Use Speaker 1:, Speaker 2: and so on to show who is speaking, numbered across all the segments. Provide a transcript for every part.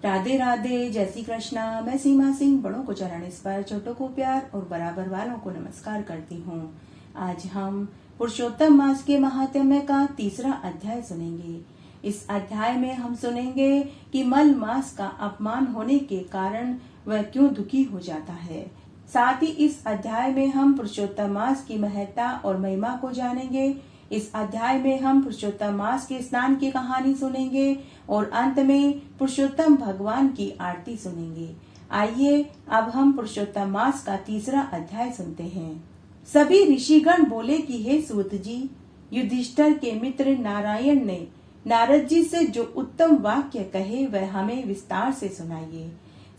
Speaker 1: राधे राधे, जय श्री कृष्णा। मैं सीमा सिंह बड़ों को चरण स्पर्श, छोटों को प्यार और बराबर वालों को नमस्कार करती हूँ। आज हम पुरुषोत्तम मास के महात्म्य का तीसरा अध्याय सुनेंगे। इस अध्याय में हम सुनेंगे कि मल मास का अपमान होने के कारण वह क्यों दुखी हो जाता है। साथ ही इस अध्याय में हम पुरुषोत्तम मास की महत्ता और महिमा को जानेंगे। इस अध्याय में हम पुरुषोत्तम मास के स्नान की कहानी सुनेंगे और अंत में पुरुषोत्तम भगवान की आरती सुनेंगे। आइए अब हम पुरुषोत्तम मास का तीसरा अध्याय सुनते हैं। सभी ऋषिगण बोले कि हे सूत जी, युधिष्ठिर के मित्र नारायण ने नारद जी से जो उत्तम वाक्य कहे वह हमें विस्तार से सुनाइए।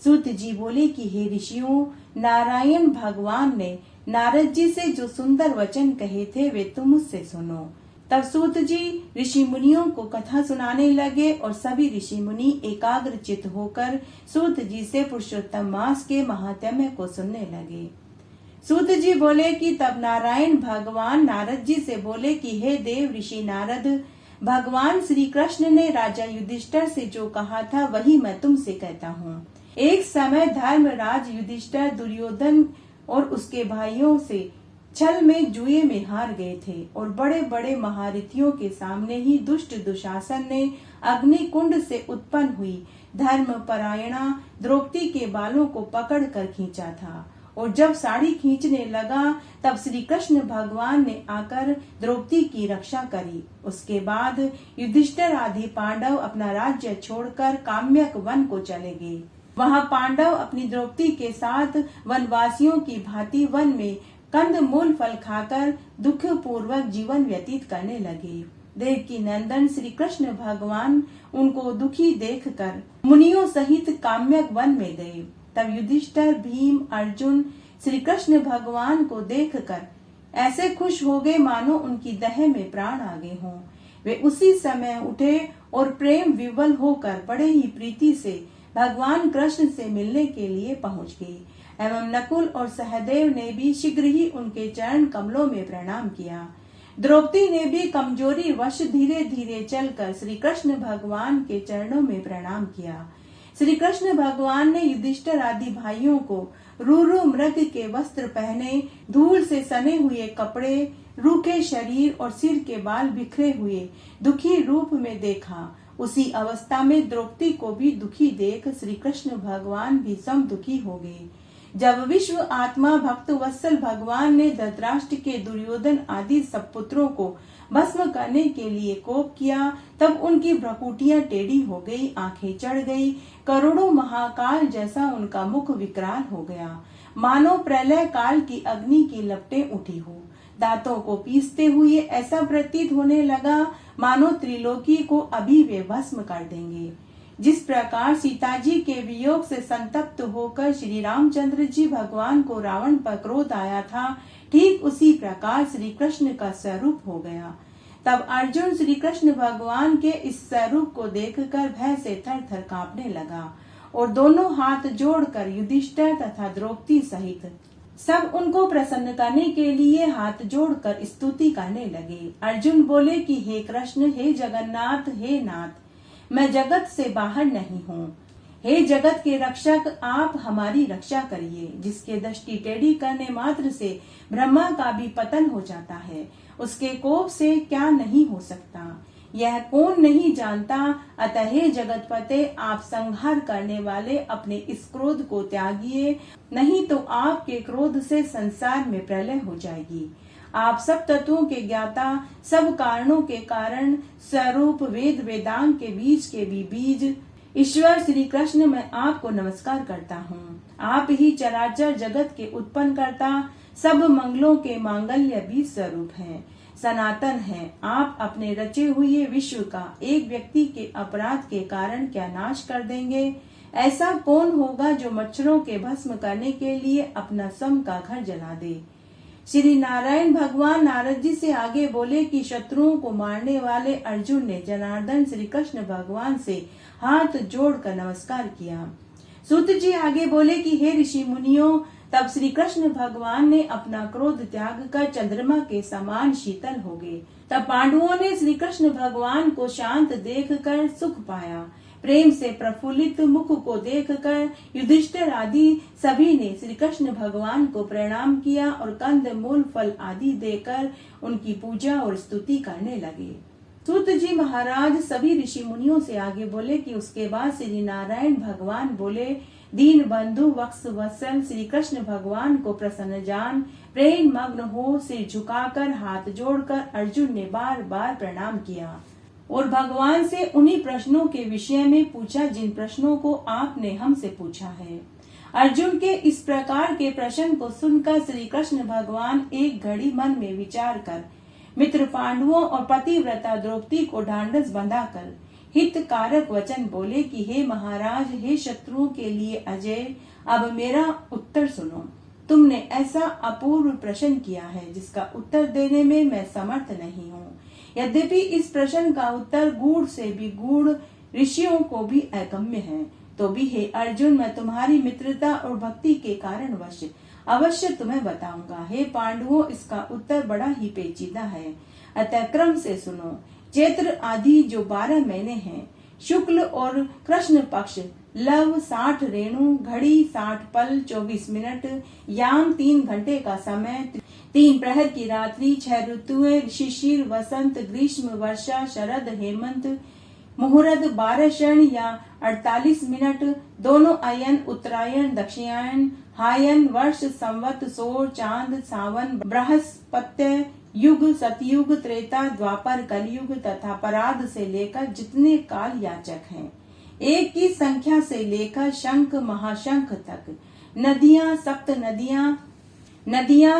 Speaker 1: सूत जी बोले कि हे ऋषियों, नारायण भगवान ने नारद जी से जो सुंदर वचन कहे थे वे तुम मुझसे सुनो। तब सूत जी ऋषि मुनियों को कथा सुनाने लगे और सभी ऋषि मुनि एकाग्रचित होकर सूत जी से पुरुषोत्तम मास के महात्म्य को सुनने लगे। सूत जी बोले कि तब नारायण भगवान नारद जी से बोले कि हे देव ऋषि नारद, भगवान श्री कृष्ण ने राजा युधिष्ठिर से जो कहा था वही मैं तुमसे कहता हूँ। एक समय धर्मराज युधिष्ठिर दुर्योधन और उसके भाइयों से छल में जुए में हार गए थे और बड़े बड़े महारथियों के सामने ही दुष्ट दुशासन ने अग्निकुंड से उत्पन्न हुई धर्मपरायणा द्रौपदी के बालों को पकड़कर खींचा था। और जब साड़ी खींचने लगा तब श्री कृष्ण भगवान ने आकर द्रौपदी की रक्षा करी। उसके बाद युधिष्ठिर आदि पांडव अपना राज्य छोड़कर काम्यक वन को चले गए। वहां पांडव अपनी द्रौपदी के साथ वनवासियों की भांति वन में कंद मूल फल खाकर दुख पूर्वक जीवन व्यतीत करने लगे। देवकी नंदन श्री कृष्ण भगवान उनको दुखी देखकर मुनियों सहित काम्यक वन में गए। तब युधिष्ठिर, भीम, अर्जुन श्री कृष्ण भगवान को देखकर ऐसे खुश हो गए मानो उनकी देह में प्राण आ गए हों। वे उसी समय उठे और प्रेम विवल होकर बड़े ही प्रीति से भगवान कृष्ण से मिलने के लिए पहुंच गए एवं नकुल और सहदेव ने भी शीघ्र ही उनके चरण कमलों में प्रणाम किया। द्रौपदी ने भी कमजोरी वश धीरे धीरे चलकर श्री कृष्ण भगवान के चरणों में प्रणाम किया। श्री कृष्ण भगवान ने युधिष्ठिर आदि भाइयों को रूरु मृग के वस्त्र पहने, धूल से सने हुए कपड़े, रूखे शरीर और सिर के बाल बिखरे हुए दुखी रूप में देखा। उसी अवस्था में द्रौपदी को भी दुखी देख श्री कृष्ण भगवान भी सम दुखी हो गए। जब विश्व आत्मा भक्त वत्सल भगवान ने धृतराष्ट्र के दुर्योधन आदि सब पुत्रों को भस्म करने के लिए कोप किया तब उनकी भ्रुकुटियां टेढ़ी हो गई, आंखें चढ़ गई, करोड़ों महाकाल जैसा उनका मुख विकराल हो गया, मानो प्रलय काल की अग्नि की लपटें उठी हो। दांतों को पीसते हुए ऐसा प्रतीत होने लगा मानो त्रिलोकी को अभी वे भस्म कर देंगे। जिस प्रकार सीता जी के वियोग से संतप्त होकर श्री रामचंद्र जी भगवान को रावण पर क्रोध आया था, ठीक उसी प्रकार श्री कृष्ण का स्वरूप हो गया। तब अर्जुन श्री कृष्ण भगवान के इस स्वरूप को देखकर भय से थर थर कांपने लगा और दोनों हाथ जोड़कर युधिष्ठिर तथा द्रौपदी सहित सब उनको प्रसन्न करने के लिए हाथ जोड़कर स्तुति करने लगे। अर्जुन बोले कि हे कृष्ण, हे जगन्नाथ, हे नाथ, मैं जगत से बाहर नहीं हूँ। हे जगत के रक्षक, आप हमारी रक्षा करिए। जिसके दृष्टि टेढ़ी करने मात्र से ब्रह्मा का भी पतन हो जाता है, उसके कोप से क्या नहीं हो सकता, यह कौन नहीं जानता। अतः हे जगतपते, आप संहार करने वाले अपने इस क्रोध को त्यागिए, नहीं तो आपके क्रोध से संसार में प्रलय हो जाएगी। आप सब तत्वों के ज्ञाता, सब कारणों के कारण, स्वरूप, वेद वेदांग के बीज के भी बीज ईश्वर श्री कृष्ण, मैं आपको नमस्कार करता हूँ। आप ही चराचर जगत के उत्पन्न करता, सब मंगलों के मांगल्य बीज स्वरूप हैं, सनातन है। आप अपने रचे हुए विश्व का एक व्यक्ति के अपराध के कारण क्या नाश कर देंगे। ऐसा कौन होगा जो मच्छरों के भस्म करने के लिए अपना सम का घर जला दे। श्री नारायण भगवान नारद जी से आगे बोले कि शत्रुओं को मारने वाले अर्जुन ने जनार्दन श्री कृष्ण भगवान से हाथ जोड़कर नमस्कार किया। सूत जी आगे बोले कि हे ऋषि मुनियों, तब श्री कृष्ण भगवान ने अपना क्रोध त्याग कर चंद्रमा के समान शीतल हो गए। तब पांडवों ने श्री कृष्ण भगवान को शांत देखकर सुख पाया। प्रेम से प्रफुल्लित मुख को देखकर युधिष्ठिर आदि सभी ने श्री कृष्ण भगवान को प्रणाम किया और कंद मूल फल आदि देकर उनकी पूजा और स्तुति करने लगे। सूत जी महाराज सभी ऋषि मुनियों से आगे बोले कि उसके बाद श्री नारायण भगवान बोले, दीन बंधु वत्स वत्सल श्री कृष्ण भगवान को प्रसन्न जान प्रेम मग्न हो सिर झुकाकर हाथ जोड़कर अर्जुन ने बार बार प्रणाम किया और भगवान से उन्हीं प्रश्नों के विषय में पूछा जिन प्रश्नों को आपने हमसे पूछा है। अर्जुन के इस प्रकार के प्रश्न को सुनकर श्री कृष्ण भगवान एक घड़ी मन में विचार कर मित्र पांडवों और पतिव्रता द्रौपदी को ढांढस बंधाकर हितकारक वचन बोले कि हे महाराज, हे शत्रुओं के लिए अजय, अब मेरा उत्तर सुनो। तुमने ऐसा अपूर्व प्रश्न किया है जिसका उत्तर देने में मैं समर्थ नहीं हूँ। यद्यपि इस प्रश्न का उत्तर गूढ़ से भी गूढ़, ऋषियों को भी अगम्य है, तो भी हे अर्जुन, मैं तुम्हारी मित्रता और भक्ति के कारणवश अवश्य तुम्हें बताऊंगा। हे पांडवों, इसका उत्तर बड़ा ही पेचीदा है, अतः क्रम से सुनो। चैत्र आदि जो 12 महीने हैं, शुक्ल और कृष्ण पक्ष लव 60 रेणु, घड़ी 60 पल 24 मिनट, याम 3 घंटे का समय, 3 प्रहर की रात्रि, 6 ऋतुएं शिशिर वसंत ग्रीष्म वर्षा शरद हेमंत, मुहूर्त 12 क्षण या 48 मिनट, दोनों अयन उत्तरायण दक्षिणायन, हायन वर्ष संवत सौर चांद सावन बृहस्पत्य युग सतयुग त्रेता द्वापर कलयुग तथा पराध से लेकर जितने काल याचक हैं, एक की संख्या से लेकर शंख महाशंख तक, नदियां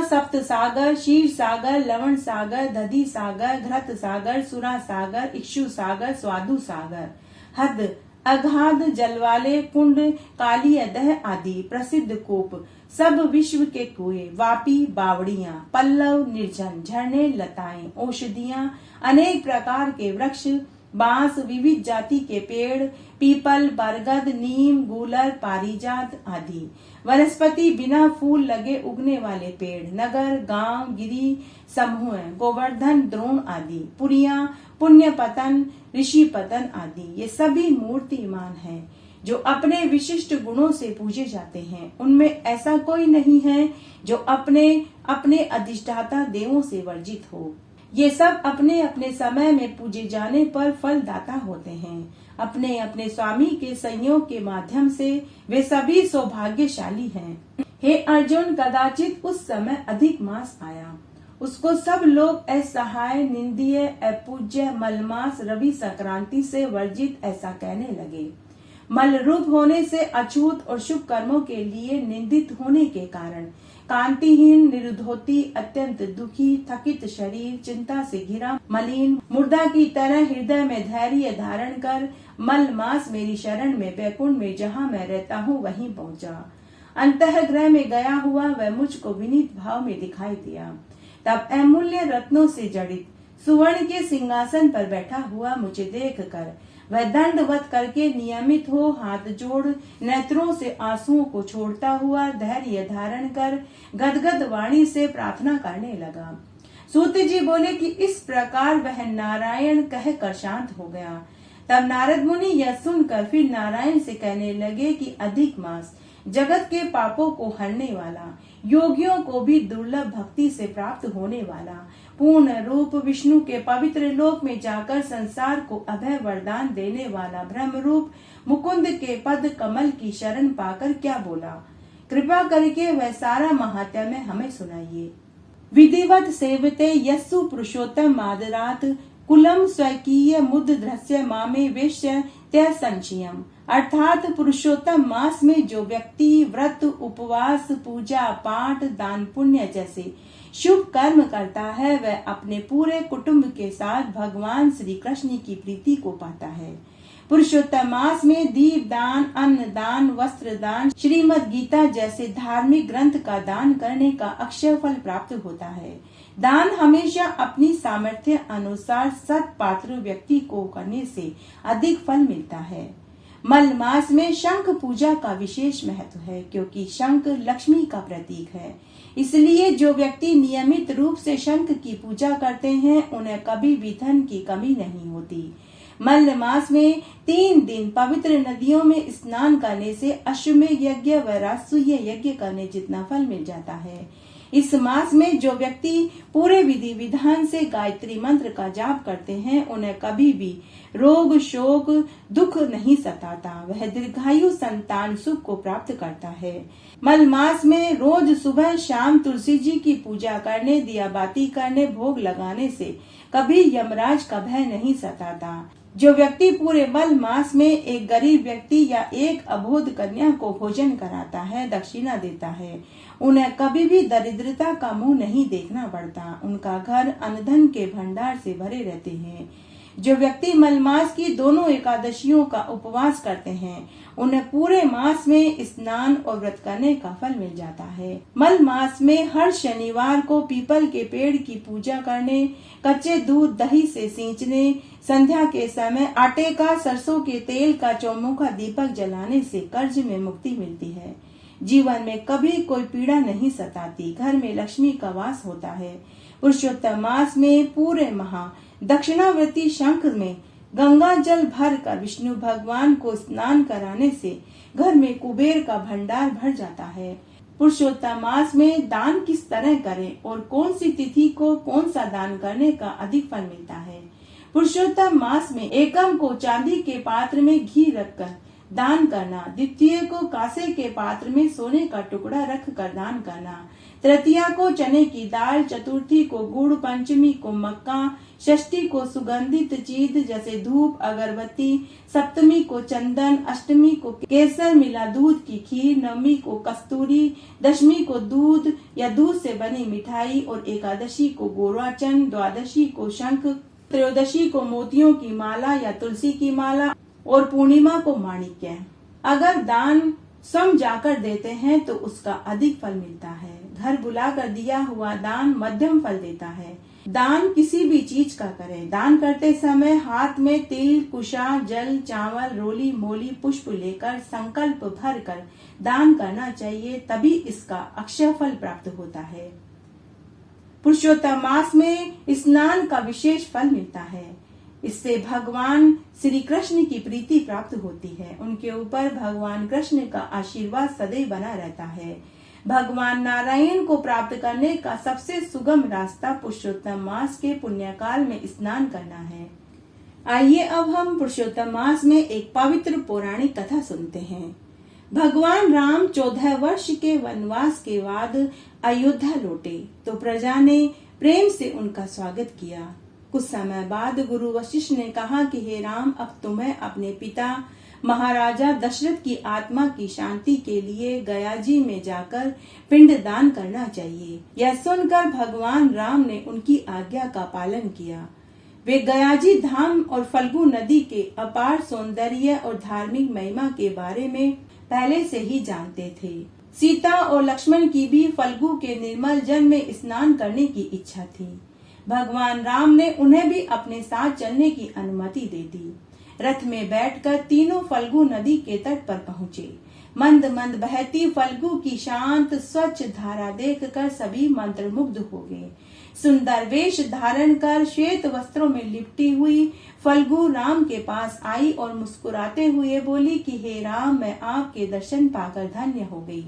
Speaker 1: सप्त सागर, क्षीर सागर, लवण सागर, दधि सागर, घृत सागर, सुरा सागर, इक्षु सागर, स्वादु सागर, हद अगाध जल वाले कुंड, काली अदह आदि प्रसिद्ध कूप, सब विश्व के कुएं, वापी बावड़ियां, पल्लव निर्जन, झरने लताएं, औषधियां, अनेक प्रकार के वृक्ष, बांस, विविध जाति के पेड़, पीपल, बरगद, नीम, गूलर, पारिजात आदि वनस्पति, बिना फूल लगे उगने वाले पेड़, नगर, गांव, गिरी समूह, गोवर्धन, द्रोण आदि, पुरियां, पुण्य पतन, ऋषि पतन आदि, ये सभी मूर्तिमान हैं जो अपने विशिष्ट गुणों से पूजे जाते हैं। उनमें ऐसा कोई नहीं है जो अपने अपने अधिष्ठाता देवों से वर्जित हो। ये सब अपने अपने समय में पूजे जाने पर फलदाता होते हैं। अपने अपने स्वामी के संयोग के माध्यम से वे सभी सौभाग्यशाली हैं। हे अर्जुन, कदाचित उस समय अधिक मास आया, उसको सब लोग असहाय, निंदनीय, अपूज्य, मलमास, रवि संक्रांति से वर्जित ऐसा कहने लगे। मल रूप होने से अछूत और शुभ कर्मों के लिए निंदित होने के कारण कांतिहीन, निरुद्धोती, अत्यंत दुखी, थकित शरीर, चिंता से घिरा, मलिन, मुर्दा की तरह हृदय में धैर्य धारण कर मल मास मेरी शरण में बैकुंठ में जहाँ मैं रहता हूँ वहीं पहुँचा। अंतःग्रह में गया हुआ वह मुझको विनीत भाव में दिखाई दिया। तब अमूल्य रत्नों से जड़ित सुवर्ण के सिंहासन पर बैठा हुआ मुझे देखकर वह दंडवत करके नियमित हो हाथ जोड़ नेत्रों से आंसुओं को छोड़ता हुआ धैर्य धारण कर गदगद वाणी से प्रार्थना करने लगा। सूत जी बोले कि इस प्रकार वह नारायण कहकर शांत हो गया। तब नारद मुनि यह सुनकर फिर नारायण से कहने लगे कि अधिक मास जगत के पापों को हरने वाला, योगियों को भी दुर्लभ भक्ति से प्राप्त होने वाला, पूर्ण रूप विष्णु के पवित्र लोक में जाकर संसार को अभय वरदान देने वाला ब्रह्म रूप मुकुंद के पद कमल की शरण पाकर क्या बोला, कृपा करके वह सारा महात्म्य हमें सुनाइए। विधिवत सेवते यस्सु पुरुषोत्तम आदरात कुलम स्वकीय मुद धृष्य मामे वेश्य त्या संशयम। अर्थात पुरुषोत्तम मास में जो व्यक्ति व्रत, उपवास, पूजा पाठ, दान पुण्य जैसे शुभ कर्म करता है वह अपने पूरे कुटुंब के साथ भगवान श्री कृष्ण की प्रीति को पाता है। पुरुषोत्तम मास में दीप दान, अन्न दान, वस्त्र दान, श्रीमद् गीता जैसे धार्मिक ग्रंथ का दान करने का अक्षय फल प्राप्त होता है। दान हमेशा अपनी सामर्थ्य अनुसार सत्पात्र व्यक्ति को करने से अधिक फल मिलता है। मल मास में शंख पूजा का विशेष महत्व है क्योंकि शंख लक्ष्मी का प्रतीक है। इसलिए जो व्यक्ति नियमित रूप से शंख की पूजा करते हैं उन्हें कभी भी धन की कमी नहीं होती। मल्ल मास में 3 दिन पवित्र नदियों में स्नान करने से अश्वमेध यज्ञ व राजसूय यज्ञ करने जितना फल मिल जाता है। इस मास में जो व्यक्ति पूरे विधि विधान से गायत्री मंत्र का जाप करते हैं उन्हें कभी भी रोग शोक दुख नहीं सताता। वह दीर्घायु संतान सुख को प्राप्त करता है। मल मास में रोज सुबह शाम तुलसी जी की पूजा करने, दिया बाती करने, भोग लगाने से कभी यमराज का भय नहीं सताता। जो व्यक्ति पूरे मल मास में एक गरीब व्यक्ति या एक अबोध कन्या को भोजन कराता है, दक्षिणा देता है, उन्हें कभी भी दरिद्रता का मुंह नहीं देखना पड़ता। उनका घर अन्न के भंडार से भरे रहते हैं। जो व्यक्ति मल मास की दोनों एकादशियों का उपवास करते हैं उन्हें पूरे मास में स्नान और व्रत करने का फल मिल जाता है। मल मास में हर शनिवार को पीपल के पेड़ की पूजा करने, कच्चे दूध दही से सींचने, संध्या के समय आटे का सरसों के तेल का चौमुखा दीपक जलाने से कर्ज में मुक्ति मिलती है। जीवन में कभी कोई पीड़ा नहीं सताती। घर में लक्ष्मी का वास होता है। पुरुषोत्तम मास में पूरे माह दक्षिणावर्ती शंख में गंगा जल भर कर विष्णु भगवान को स्नान कराने से घर में कुबेर का भंडार भर जाता है। पुरुषोत्तम मास में दान किस तरह करें और कौन सी तिथि को कौन सा दान करने का अधिक फल मिलता है। पुरुषोत्तम मास में एकम को चांदी के पात्र में घी रखकर दान करना, द्वितीय को कांसे के पात्र में सोने का टुकड़ा रख कर दान करना, तृतीया को चने की दाल, चतुर्थी को गुड़, पंचमी को मक्का, षष्ठी को सुगंधित चीज जैसे धूप अगरबत्ती, सप्तमी को चंदन, अष्टमी को केसर मिला दूध की खीर, नवमी को कस्तूरी, दशमी को दूध या दूध से बनी मिठाई और एकादशी को गोराचन, द्वादशी को शंख, त्रयोदशी को मोतियों की माला या तुलसी की माला और पूर्णिमा को माणिक्य। अगर दान स्वयं जाकर देते हैं तो उसका अधिक फल मिलता है। घर बुलाकर दिया हुआ दान मध्यम फल देता है। दान किसी भी चीज का करें। दान करते समय हाथ में तिल, कुशा, जल, चावल, रोली, मोली, पुष्प लेकर संकल्प भर कर दान करना चाहिए, तभी इसका अक्षय फल प्राप्त होता है। पुरुषोत्तम मास में स्नान का विशेष फल मिलता है। इससे भगवान श्री कृष्ण की प्रीति प्राप्त होती है। उनके ऊपर भगवान कृष्ण का आशीर्वाद सदैव बना रहता है। भगवान नारायण को प्राप्त करने का सबसे सुगम रास्ता पुरुषोत्तम मास के पुण्यकाल में स्नान करना है। आइए अब हम पुरुषोत्तम मास में एक पवित्र पौराणिक कथा सुनते हैं। भगवान राम 14 वर्ष के वनवास के बाद अयोध्या लौटे तो प्रजा ने प्रेम से उनका स्वागत किया। कुछ समय बाद गुरु वशिष्ठ ने कहा कि हे राम, अब तुम्हें अपने पिता महाराजा दशरथ की आत्मा की शांति के लिए गयाजी में जाकर पिंड दान करना चाहिए। यह सुनकर भगवान राम ने उनकी आज्ञा का पालन किया। वे गयाजी धाम और फल्गु नदी के अपार सौंदर्य और धार्मिक महिमा के बारे में पहले से ही जानते थे। सीता और लक्ष्मण की भी फल्गु के निर्मल जल में स्नान करने की इच्छा थी। भगवान राम ने उन्हें भी अपने साथ चलने की अनुमति दे दी। रथ में बैठकर तीनों फल्गु नदी के तट पर पहुँचे। मंद मंद बहती फल्गु की शांत स्वच्छ धारा देखकर सभी मंत्रमुग्ध हो गए। सुंदर वेश धारण कर श्वेत वस्त्रों में लिपटी हुई फल्गु राम के पास आई और मुस्कुराते हुए बोली कि हे राम, मैं आपके दर्शन पाकर धन्य हो गई।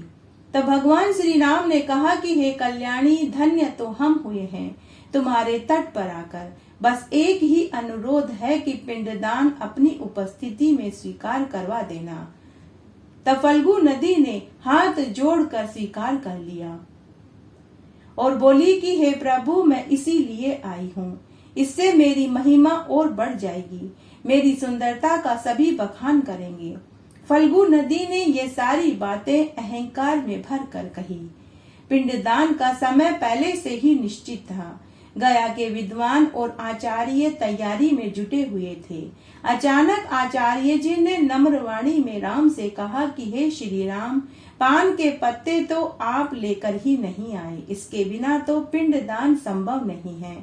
Speaker 1: तब भगवान श्री राम ने कहा कि हे कल्याणी, धन्य तो हम हुए हैं तुम्हारे तट पर आकर। बस एक ही अनुरोध है कि पिंडदान अपनी उपस्थिति में स्वीकार करवा देना। तब फल्गु नदी ने हाथ जोड़कर स्वीकार कर लिया और बोली कि हे प्रभु, मैं इसीलिए आई हूँ। इससे मेरी महिमा और बढ़ जाएगी। मेरी सुंदरता का सभी बखान करेंगे। फल्गु नदी ने ये सारी बातें अहंकार में भर कर कही। पिंडदान का समय पहले से ही निश्चित था। गया के विद्वान और आचार्य तैयारी में जुटे हुए थे। अचानक आचार्य जी ने नम्रवाणी में राम से कहा कि हे श्री राम, पान के पत्ते तो आप लेकर ही नहीं आए, इसके बिना तो पिंडदान संभव नहीं है।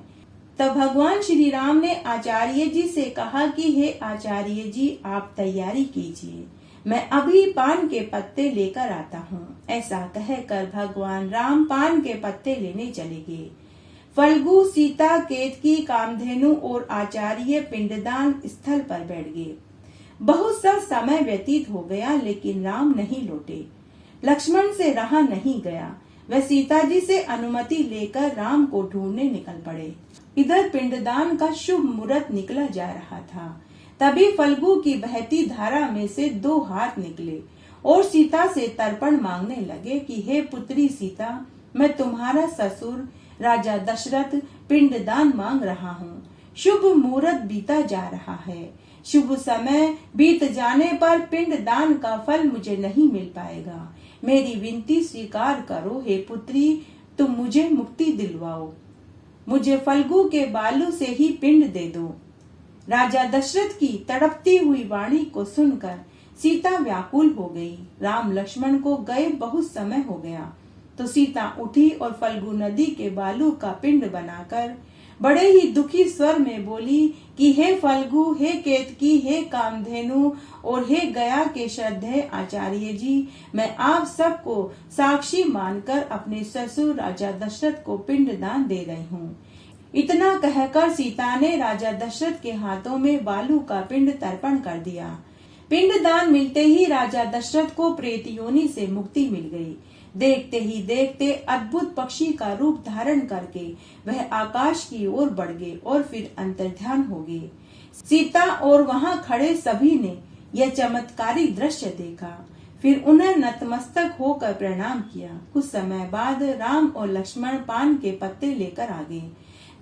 Speaker 1: तब भगवान श्री राम ने आचार्य जी से कहा कि हे आचार्य जी, आप तैयारी कीजिए, मैं अभी पान के पत्ते लेकर आता हूँ। ऐसा कहकर भगवान राम पान के पत्ते लेने चले गए। फल्गु, सीता, केतकी, कामधेनु और आचार्य पिंडदान स्थल पर बैठ गए। बहुत सा समय व्यतीत हो गया, लेकिन राम नहीं लौटे। लक्ष्मण से रहा नहीं गया। वह सीता जी से अनुमति लेकर राम को ढूंढने निकल पड़े। इधर पिंडदान का शुभ मुहूर्त निकला जा रहा था। तभी फल्गु की बहती धारा में से 2 हाथ निकले और सीता से तर्पण मांगने लगे कि हे पुत्री सीता, मैं तुम्हारा ससुर राजा दशरथ पिंडदान मांग रहा हूँ। शुभ मुहूर्त बीता जा रहा है। शुभ समय बीत जाने पर पिंडदान का फल मुझे नहीं मिल पाएगा। मेरी विनती स्वीकार करो हे पुत्री, तुम मुझे मुक्ति दिलवाओ। मुझे फल्गु के बालू से ही पिंड दे दो। राजा दशरथ की तड़पती हुई वाणी को सुनकर सीता व्याकुल हो गई। राम लक्ष्मण को गए बहुत समय हो गया तो सीता उठी और फल्गु नदी के बालू का पिंड बनाकर बड़े ही दुखी स्वर में बोली कि हे फल्गु, हे केतकी, हे कामधेनु और हे गया के श्रद्धेय आचार्य जी, मैं आप सबको साक्षी मानकर अपने ससुर राजा दशरथ को पिंड दान दे रही हूँ। इतना कहकर सीता ने राजा दशरथ के हाथों में बालू का पिंड तर्पण कर दिया। पिंड दान मिलते ही राजा दशरथ को प्रेत योनि से मुक्ति मिल गई। देखते ही देखते अद्भुत पक्षी का रूप धारण करके वह आकाश की ओर बढ़ गए और फिर अंतर्ध्यान हो गए। सीता और वहां खड़े सभी ने यह चमत्कारी दृश्य देखा। फिर उन्हें नतमस्तक होकर प्रणाम किया। कुछ समय बाद राम और लक्ष्मण पान के पत्ते लेकर आ गए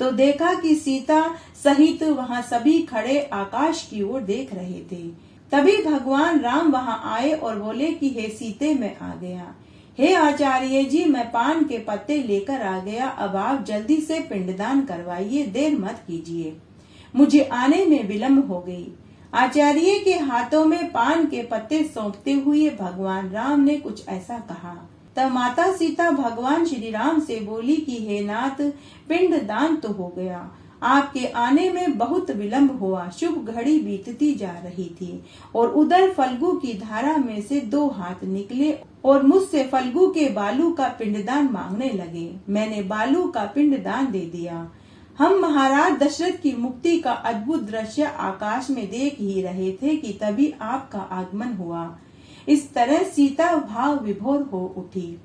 Speaker 1: तो देखा कि सीता सहित वहां सभी खड़े आकाश की ओर देख रहे थे। तभी भगवान राम वहां आए और बोले कि हे सीते, मैं आ गया। हे आचार्य जी, मैं पान के पत्ते लेकर आ गया। अब आप जल्दी से पिंडदान करवाइए, देर मत कीजिए, मुझे आने में विलम्ब हो गई। आचार्य के हाथों में पान के पत्ते सौंपते हुए भगवान राम ने कुछ ऐसा कहा। तब माता सीता भगवान श्री राम से बोली कि हे नाथ, पिंडदान तो हो गया, आपके आने में बहुत विलंब हुआ। शुभ घड़ी बीतती जा रही थी और उधर फल्गु की धारा में से 2 हाथ निकले और मुझसे फल्गु के बालू का पिंडदान मांगने लगे। मैंने बालू का पिंडदान दे दिया। हम महाराज दशरथ की मुक्ति का अद्भुत दृश्य आकाश में देख ही रहे थे कि तभी आपका आगमन हुआ। इस तरह सीता भाव विभोर हो उठी।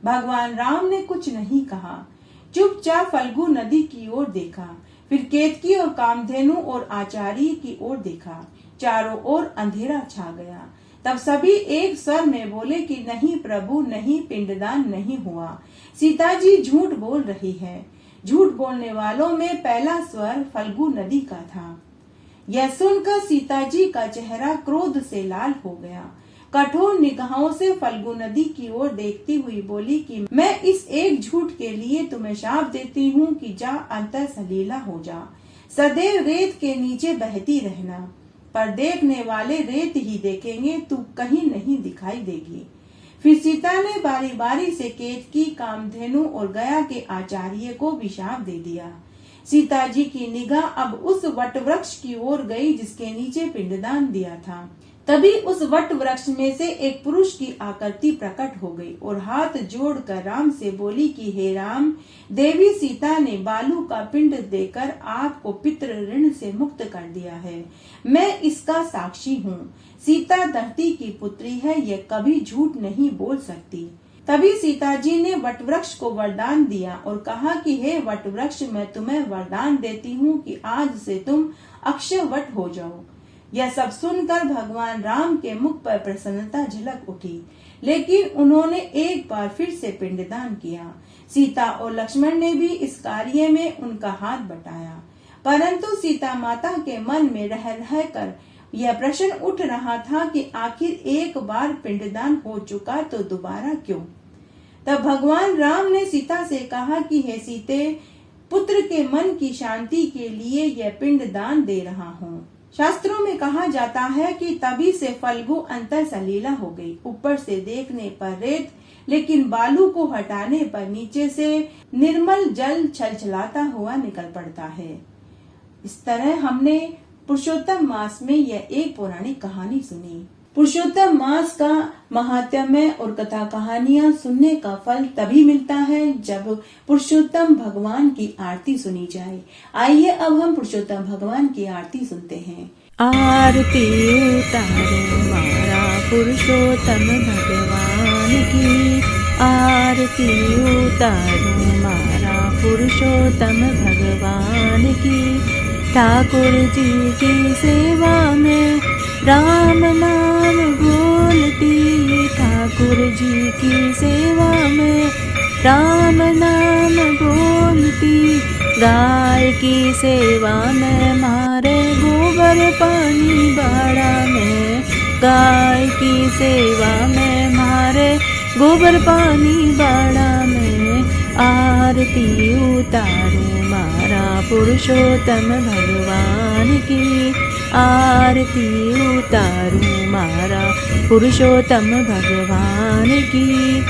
Speaker 1: भगवान राम ने कुछ नहीं कहा, चुपचाप फल्गु नदी की ओर देखा, फिर केतकी और कामधेनु और आचार्य की ओर देखा। चारों ओर अंधेरा छा गया। तब सभी एक स्वर में बोले कि नहीं प्रभु, नहीं, पिंडदान नहीं हुआ। सीता जी झूठ बोल रही है। झूठ बोलने वालों में पहला स्वर फल्गु नदी का था। यह सुनकर सीता जी का चेहरा क्रोध से लाल हो गया। कठोर निगाहों से फल्गु नदी की ओर देखती हुई बोली कि मैं इस एक झूठ के लिए तुम्हें शाप देती हूँ कि जा अंतर सलीला हो जा, सदैव रेत के नीचे बहती रहना, पर देखने वाले रेत ही देखेंगे, तू कहीं नहीं दिखाई देगी। फिर सीता ने बारी बारी से केतकी, कामधेनु और गया के आचार्य को भी शाप दे दिया। सीता जी की निगाह अब उस वट वृक्ष की ओर गई जिसके नीचे पिंडदान दिया था। तभी उस वट वृक्ष में से एक पुरुष की आकृति प्रकट हो गई और हाथ जोड़कर राम से बोली कि हे राम, देवी सीता ने बालू का पिंड देकर आपको पितृ ऋण से मुक्त कर दिया है। मैं इसका साक्षी हूँ। सीता धरती की पुत्री है, यह कभी झूठ नहीं बोल सकती। तभी सीता जी ने वट वृक्ष को वरदान दिया और कहा कि हे वट वृक्ष, मैं तुम्हें वरदान देती हूँ कि आज से तुम अक्षय वट हो जाओ। यह सब सुनकर भगवान राम के मुख पर प्रसन्नता झलक उठी, लेकिन उन्होंने एक बार फिर से पिंडदान किया। सीता और लक्ष्मण ने भी इस कार्य में उनका हाथ बटाया, परंतु सीता माता के मन में रह रहकर यह प्रश्न उठ रहा था कि आखिर एक बार पिंडदान हो चुका तो दोबारा क्यों। तब भगवान राम ने सीता से कहा कि हे सीते, पुत्र के मन की शांति के लिए यह पिंडदान दे रहा हूँ। शास्त्रों में कहा जाता है कि तभी से फल्गु अंतर सलीला हो गई। ऊपर से देखने पर रेत, लेकिन बालू को हटाने पर नीचे से निर्मल जल छलछलाता हुआ निकल पड़ता है। इस तरह हमने पुरुषोत्तम मास में यह एक पौराणिक कहानी सुनी। पुरुषोत्तम मास का महात्म्य और कथा कहानियां सुनने का फल तभी मिलता है जब पुरुषोत्तम भगवान की आरती सुनी जाए। आइए अब हम पुरुषोत्तम भगवान की आरती सुनते हैं।
Speaker 2: आरती उतारो मारा पुरुषोत्तम भगवान की, आरती उतारो मारा पुरुषोत्तम भगवान की। ठाकुर जी की सेवा में राम नाम बोलती, ठाकुर जी की सेवा में राम नाम बोलती। गाय की सेवा में मारे गोबर पानी बाड़ा में, गाय की सेवा में मारे गोबर पानी बाड़ा में। आरती उतारो मारा पुरुषोत्तम भगवान की, आरती उतारो मारा पुरुषोत्तम भगवान की।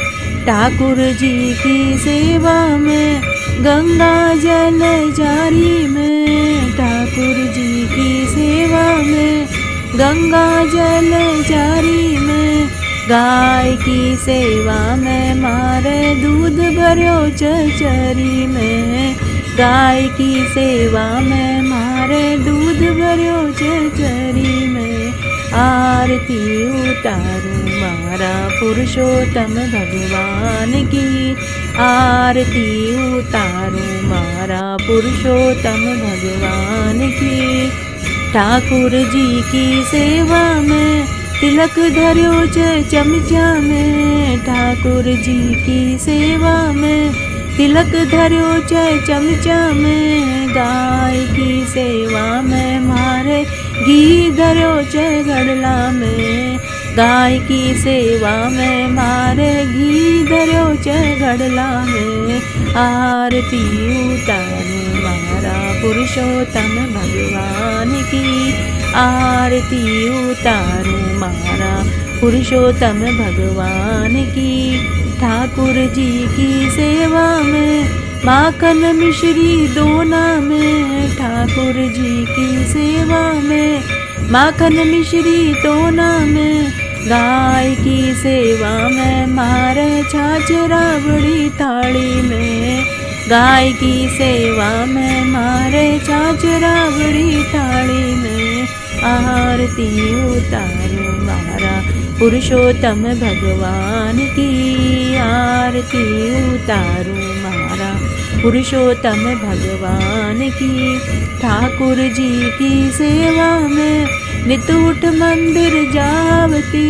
Speaker 2: ठाकुर जी की सेवा में गंगा जल जारी में, ठाकुर जी की सेवा में गंगा जल जारी में। गाय की सेवा में मारे दूध भरो चचरी में, गाय की सेवा में मारे दूध भरो चचरी में। आरती उतारो मारा पुरुषोत्तम भगवान की, आरती उतारो मारा पुरुषोत्तम भगवान की। ठाकुर जी की सेवा में तिलक धर्यो चमचा में, ठाकुर जी की सेवा में तिलक धर्यो चमचा में। गाय की सेवा में मारे घी धर्यो घड़ला में, गाय की सेवा में मारे घी धर्यो घड़ला में। आरती उतारो मारा पुरुषोत्तम भगवान की, आरती उतारो मारा पुरुषोत्तम भगवान की। ठाकुर जी की सेवा में माखन मिश्री दोना में, ठाकुर जी की सेवा में माखन मिश्री दोना में। गाय की सेवा में मारे छाछ राबड़ी थाली में, गाय की सेवा में मारे छाछ राबड़ी थाली में। आरती उतारो मारा पुरुषोत्तम भगवान की, आरती उतारो मारा पुरुषोत्तम भगवान की। ठाकुर जी की सेवा में नित उठ मंदिर जावती,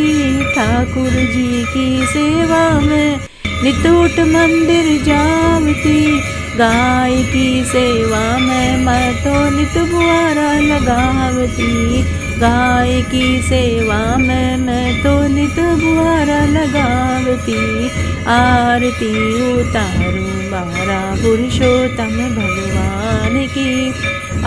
Speaker 2: ठाकुर जी की सेवा में नित उठ मंदिर जावती। गाय की सेवा में मैं तो नित बुआरा लगावती, गाय की सेवा में मैं तो नित बुआरा लगावती। आरती उतारो मारा पुरुषोत्तम भगवान की,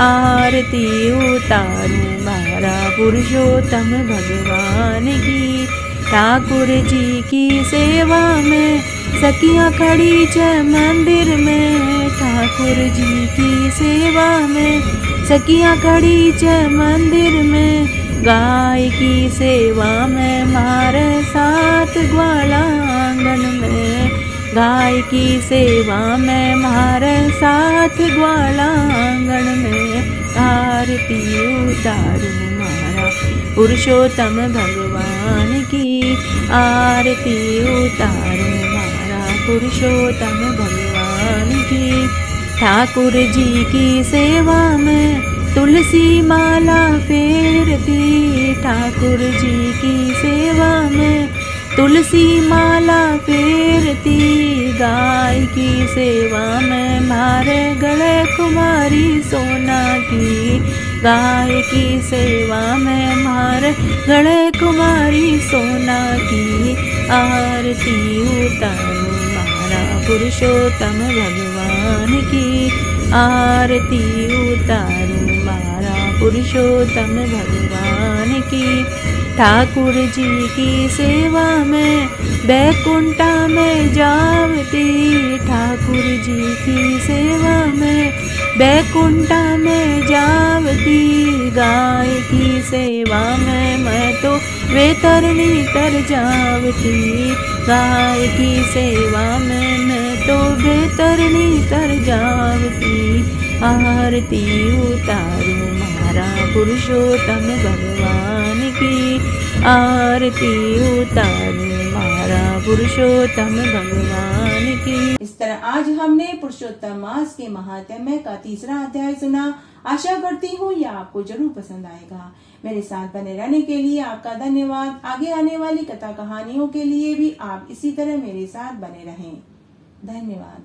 Speaker 2: आरती उतारो मारा पुरुषोत्तम भगवान की। ठाकुर जी की सेवा में सखियाँ खड़ी छ मंदिर में, ठाकुर जी की सेवा में सखियाँ खड़ी छ मंदिर में। गाय की सेवा में मारे साथ ग्वाला आंगन में, गाय की सेवा में मारे साथ ग्वाला आंगन में। आरती उतारो मारा पुरुषोत्तम भगवान की, आरती उतारो मारा पुरुषोत्तम भगवान की। ठाकुर जी की सेवा में तुलसी माला फेरती, ठाकुर जी की सेवा में तुलसी माला फेरती। गाय की सेवा में मारे गले कुमारी सोना की, गाय की सेवा में मारे गले कुमारी सोना की। आरती उतारो मारा पुरुषोत्तम भगवान की, आरती उतारो मारा पुरुषोत्तम भगवान की। ठाकुर जी की सेवा में बैकुंठा में जावती, ठाकुर जी की सेवा में बैकुंठा में जावती। गाय की सेवा में मैं तो वे तरनी तर जावती, गाय की सेवा में मैं तो बेतरनी तर जावती। आरती उतारूं मारा पुरुषोत्तम भगवान की, आरती उतारूं मारा पुरुषोत्तम भगवान की।
Speaker 1: इस तरह आज हमने पुरुषोत्तम मास के महात्म्य का तीसरा अध्याय सुना। आशा करती हूँ यह आपको जरूर पसंद आएगा। मेरे साथ बने रहने के लिए आपका धन्यवाद। आगे आने वाली कथा कहानियों के लिए भी आप इसी तरह मेरे साथ बने रहें। धन्यवाद।